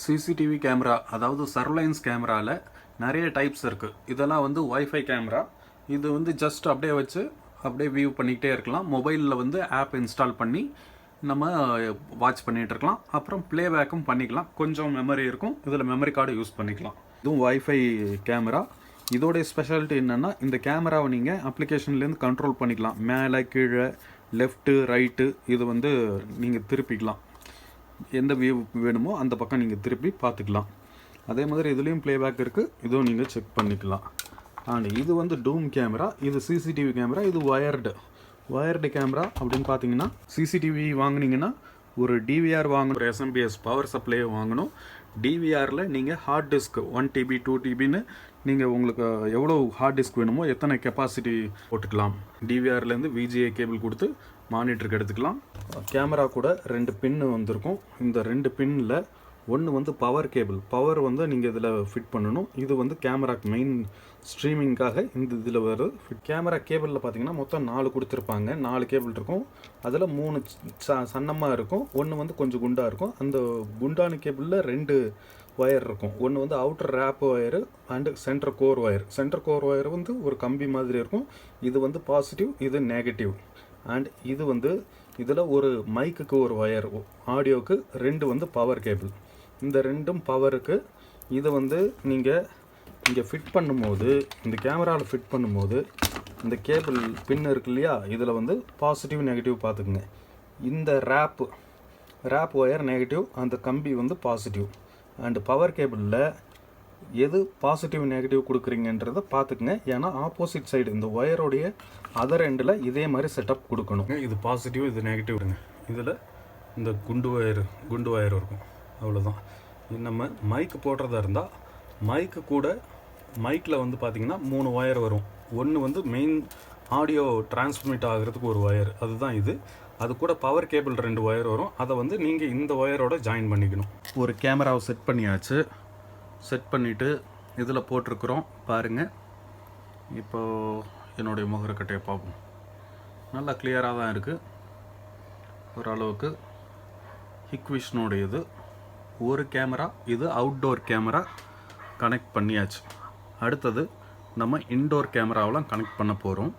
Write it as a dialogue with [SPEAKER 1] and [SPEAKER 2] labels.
[SPEAKER 1] CCTV camera, அதாவது surveillance கேமராவில் நிறைய டைப்ஸ் இருக்குது. இதெல்லாம் வந்து ஒய்ஃபை கேமரா. இது வந்து ஜஸ்ட் அப்படியே வச்சு அப்படியே வியூ பண்ணிக்கிட்டே இருக்கலாம். மொபைலில் வந்து ஆப் இன்ஸ்டால் பண்ணி நம்ம வாட்ச் பண்ணிகிட்டு இருக்கலாம். அப்புறம் ப்ளேபேக்கும் பண்ணிக்கலாம். கொஞ்சம் மெமரி இருக்கும், இதில் மெமரி கார்டு யூஸ் பண்ணிக்கலாம். இதுவும் ஒய்ஃபை கேமரா. இதோடைய ஸ்பெஷாலிட்டி என்னென்னா, இந்த கேமராவை நீங்கள் அப்ளிகேஷன்லேருந்து கண்ட்ரோல் பண்ணிக்கலாம். மேலே கீழே லெஃப்ட்டு ரைட்டு இது வந்து நீங்கள் திருப்பிக்கலாம். எந்த வியூ வேணுமோ அந்த பக்கம் நீங்கள் திருப்பி பார்த்துக்கலாம். அதே மாதிரி இதுலேயும் ப்ளேபேக் இருக்குது, இதுவும் நீங்கள் செக் பண்ணிக்கலாம். அண்ட் இது வந்து டூம் கேமரா. இது சிசிடிவி கேமரா. இது ஒயர்டு கேமரா. அப்படின்னு பார்த்தீங்கன்னா, சிசிடிவி வாங்கினீங்கன்னா ஒரு டிவிஆர் வாங்கணும், ஒரு எஸ்எம்பிஎஸ் பவர் சப்ளை வாங்கணும். டிவிஆரில் நீங்கள் ஹார்ட் டிஸ்க் 1 TB 2 TBன்னு நீங்கள் உங்களுக்கு எவ்வளோ ஹார்ட் டிஸ்க் வேணுமோ எத்தனை கெப்பாசிட்டி போட்டுக்கலாம். டிவிஆர்லேருந்து விஜிஏ கேபிள் கொடுத்து மானிட்டருக்கு எடுத்துக்கலாம். கேமரா கூட 2 பின்னு வந்திருக்கும். இந்த 2 பின்னில் ஒன்று வந்து பவர் கேபிள். பவர் வந்து நீங்கள் இதில் ஃபிட் பண்ணணும். இது வந்து கேமராக்கு மெயின் ஸ்ட்ரீமிங்காக இந்த இதில் வரும். கேமரா கேபிளில் பார்த்தீங்கன்னா மொத்தம் 4 கொடுத்துருப்பாங்க. 4 கேபிள் இருக்கும். அதில் 3 சன்னமாக இருக்கும், ஒன்று வந்து கொஞ்சம் குண்டாக இருக்கும். அந்த குண்டான கேபிளில் 2 ஒயர் இருக்கும். ஒன்று வந்து outer wrap wire and center core wire. Center core wire வந்து ஒரு கம்பி மாதிரி இருக்கும். இது வந்து பாசிட்டிவ், இது நெகட்டிவ். அண்ட் இது வந்து இதில் ஒரு மைக்குக்கு ஒரு ஒயர், ஆடியோவுக்கு 2 வந்து பவர் கேபிள். இந்த 2ம் பவருக்கு. இதை வந்து நீங்கள் இங்கே ஃபிட் பண்ணும்போது, இந்த கேமராவில் ஃபிட் பண்ணும்போது இந்த கேபிள் பின் இருக்கு இல்லையா, இதில் வந்து பாசிட்டிவ் நெகட்டிவ் பார்த்துக்குங்க. இந்த ரேப் ஒயர் நெகட்டிவ், அந்த கம்பி வந்து பாசிட்டிவ். அண்டு பவர் கேபிளில் எது பாசிட்டிவ் நெகட்டிவ் கொடுக்குறீங்கன்றதை பார்த்துக்குங்க. ஏன்னா ஆப்போசிட் சைடு இந்த ஒயரோடைய அதர் எண்டில் இதே மாதிரி செட்டப் கொடுக்கணும். இது பாசிட்டிவ், இது நெகட்டிவ்ங்க. இதில் இந்த குண்டு ஒயர் இருக்கும், அவ்வளோதான். நம்ம மைக்கு போடுறதா இருந்தால் மைக்கு கூட மைக்கில் வந்து பார்த்திங்கன்னா 3 ஒயர் வரும். ஒன்று வந்து மெயின் ஆடியோ டிரான்ஸ்மிட் ஆகிறதுக்கு ஒரு ஒயர், அதுதான் இது. அது கூட பவர் கேபிள் 2 ஒயர் வரும். அதை வந்து நீங்கள் இந்த ஒயரோட ஜாயின் பண்ணிக்கணும். ஒரு கேமராவை செட் பண்ணியாச்சு. செட் பண்ணிவிட்டு இதில் போட்டிருக்கிறோம் பாருங்கள். இப்போது என்னுடைய முகரக்கட்டையை பார்ப்போம். நல்லா கிளியராக தான் இருக்குது ஓரளவுக்கு. ஹிக்விஷனுடையது ஒரு கேமரா. இது அவுட்டோர் கேமரா கனெக்ட் பண்ணியாச்சு. அடுத்தது நம்ம இன்டோர் கேமராவெலாம் கனெக்ட் பண்ண போகிறோம்.